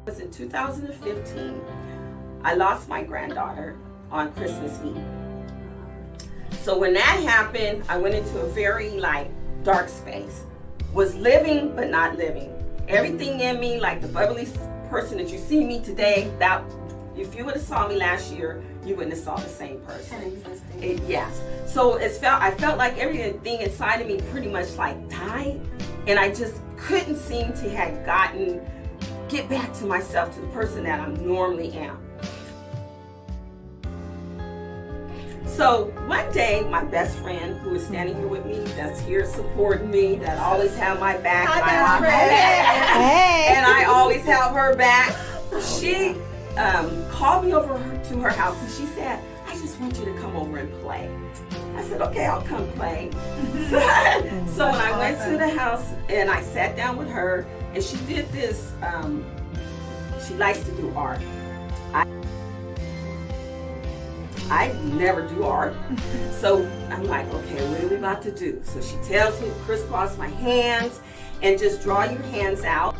It was in 2015. I lost my granddaughter on Christmas Eve. So when that happened, I went into a very dark space. Was living but not living. Everything in me, like the bubbly person that you see me today, that if you would have saw me last year, you wouldn't have saw the same person. Yes. So I felt like everything inside of me pretty much died, and I just couldn't seem to get back to myself, to the person that I normally am. So one day, my best friend, who is standing here with me, that's here supporting me, that always have my back, and I always have her back, she called me over to her house and she said, "I just want you to come over and play." I said, "Okay, I'll come play." So when I went to the house and I sat down with her, and she did this, she likes to do art. I never do art. So I'm like, okay, what are we about to do? So she tells me to crisscross my hands and just draw your hands out.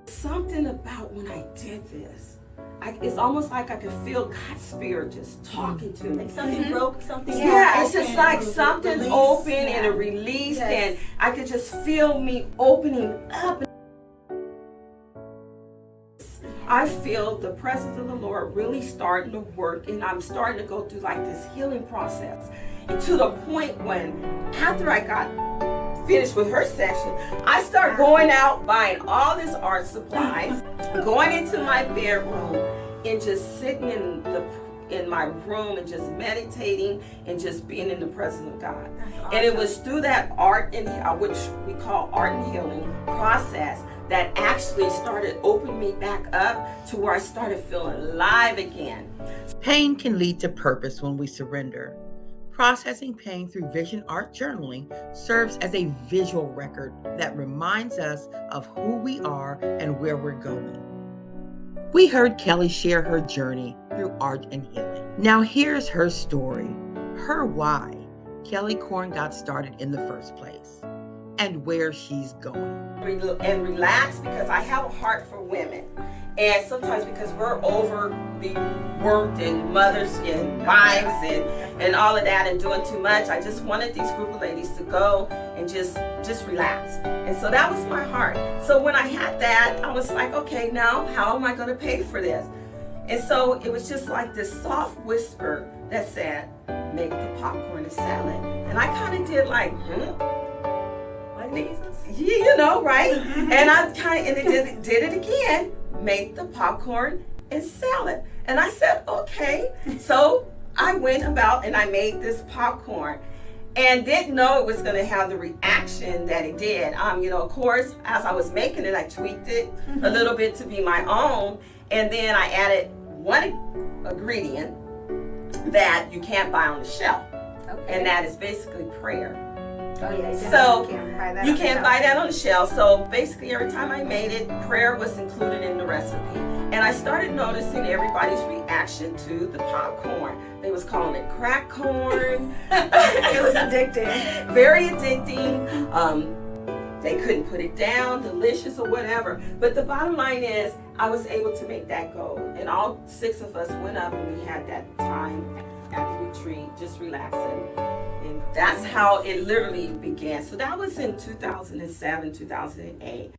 Something about when I did this, it's almost like I could feel God's spirit just talking to me. Something broke, something. Yeah, it's just like something open and a release, and I could just feel me opening up. I feel the presence of the Lord really starting to work, and I'm starting to go through this healing process. And to the point when, after I got finished with her session, I start going out buying all this art supplies, going into my bedroom and just sitting in my room and just meditating and just being in the presence of God. Awesome. And it was through that art, which we call art and healing process, that actually started opening me back up to where I started feeling alive again. Pain can lead to purpose when we surrender. Processing pain through vision art journaling serves as a visual record that reminds us of who we are and where we're going. We heard Kelly share her journey through art and healing. Now here's her story, her why Kelly Corn got started in the first place, and where she's going. And relax, because I have a heart for women. And sometimes because we're overworked and mothers and wives and all of that and doing too much, I just wanted these group of ladies to go and just relax. And so that was my heart. So when I had that, I was like, okay, now how am I going to pay for this? And so it was just like this soft whisper that said, make the popcorn and salad. And I kind of did you know, right? And I did it again. Make the popcorn and salad. And I said, okay. So I went about and I made this popcorn and didn't know it was going to have the reaction that it did. Of course, as I was making it, I tweaked it a little bit to be my own. And then I added one ingredient that you can't buy on the shelf. Okay. And that is basically prayer. Oh yeah, so you can't buy that on the shelf. So basically every time I made it, prayer was included in the recipe. And I started noticing everybody's reaction to the popcorn. They was calling it crack corn. It was addicting. Very addicting. They couldn't put it down, delicious or whatever. But the bottom line is I was able to make that go. And all 6 of us went up and we had that time at the retreat, just relaxing. And that's how it literally began. So that was in 2007, 2008.